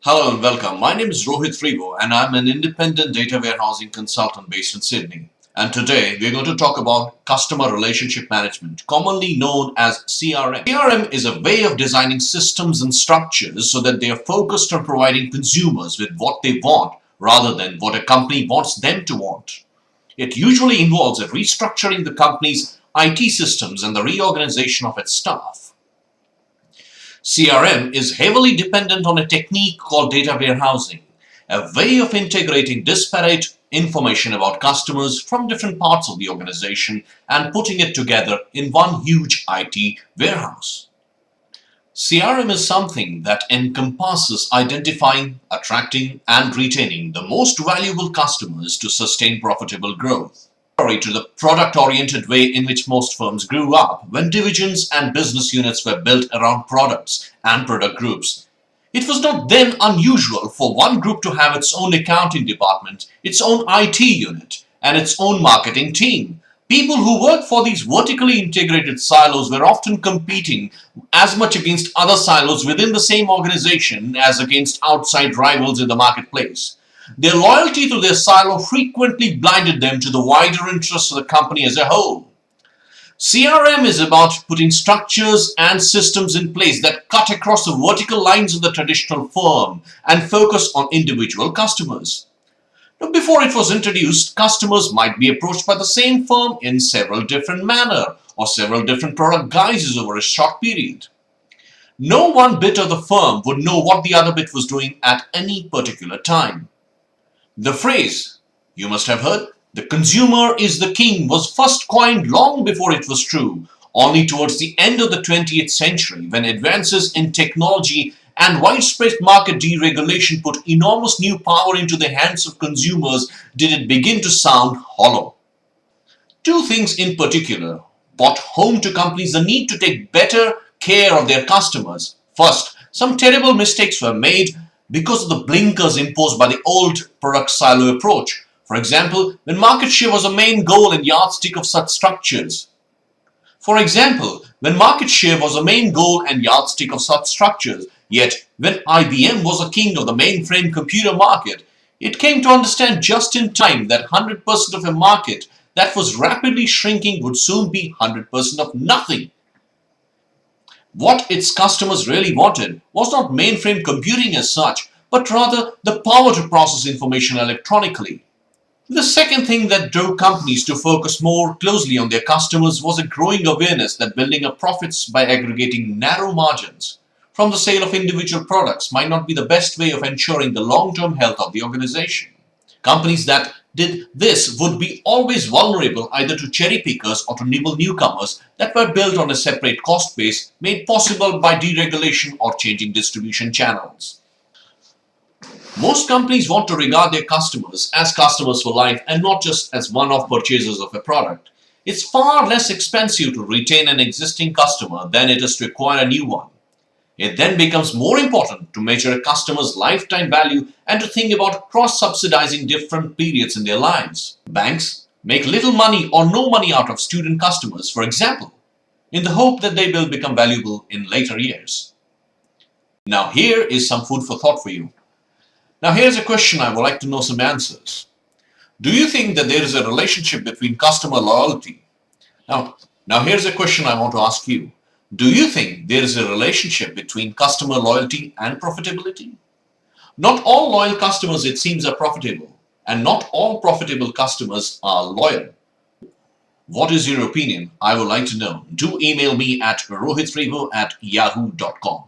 Hello and welcome. My name is RohitRevo and I'm an independent data warehousing consultant based in Sydney. And today we're going to talk about customer relationship management, commonly known as CRM. CRM is a way of designing systems and structures so that they are focused on providing consumers with what they want rather than what a company wants them to want. It usually involves a restructuring the company's IT systems and the reorganization of its staff. CRM is heavily dependent on a technique called data warehousing, a way of integrating disparate information about customers from different parts of the organization and putting it together in one huge IT warehouse. CRM is something that encompasses identifying, attracting, and retaining the most valuable customers to sustain profitable growth. To the product-oriented way in which most firms grew up when divisions and business units were built around products and product groups. It was not then unusual for one group to have its own accounting department, its own IT unit, and its own marketing team. People who worked for these vertically integrated silos were often competing as much against other silos within the same organization as against outside rivals in the marketplace. Their loyalty to their silo frequently blinded them to the wider interests of the company as a whole. CRM is about putting structures and systems in place that cut across the vertical lines of the traditional firm and focus on individual customers. Now, before it was introduced, customers might be approached by the same firm in several different manners or several different product guises over a short period. No one bit of the firm would know what the other bit was doing at any particular time. The phrase, you must have heard, the consumer is the king was first coined long before it was true, only towards the end of the 20th century when advances in technology and widespread market deregulation put enormous new power into the hands of consumers did it begin to sound hollow. Two things in particular brought home to companies the need to take better care of their customers. First, some terrible mistakes were made because of the blinkers imposed by the old product silo approach. For example, when market share was a main goal and yardstick of such structures. Yet when IBM was a king of the mainframe computer market, it came to understand just in time that 100% of a market that was rapidly shrinking would soon be 100% of nothing. What its customers really wanted was not mainframe computing as such, but rather the power to process information electronically. The second thing that drove companies to focus more closely on their customers was a growing awareness that building up profits by aggregating narrow margins from the sale of individual products might not be the best way of ensuring the long-term health of the organization. Companies that did this would be always vulnerable either to cherry pickers or to nimble newcomers that were built on a separate cost base made possible by deregulation or changing distribution channels. Most companies want to regard their customers as customers for life and not just as one-off purchasers of a product. It's far less expensive to retain an existing customer than it is to acquire a new one. It then becomes more important to measure a customer's lifetime value and to think about cross-subsidizing different periods in their lives. Banks make little money or no money out of student customers, for example, in the hope that they will become valuable in later years. Now here is some food for thought for you. Now here's a question I would like to know some answers. Do you think that there is a relationship between customer loyalty? Now here's a question I want to ask you. Do you think there is a relationship between customer loyalty and profitability? Not all loyal customers, it seems, are profitable, and not all profitable customers are loyal. What is your opinion? I would like to know. Do email me at rohitrevo@yahoo.com.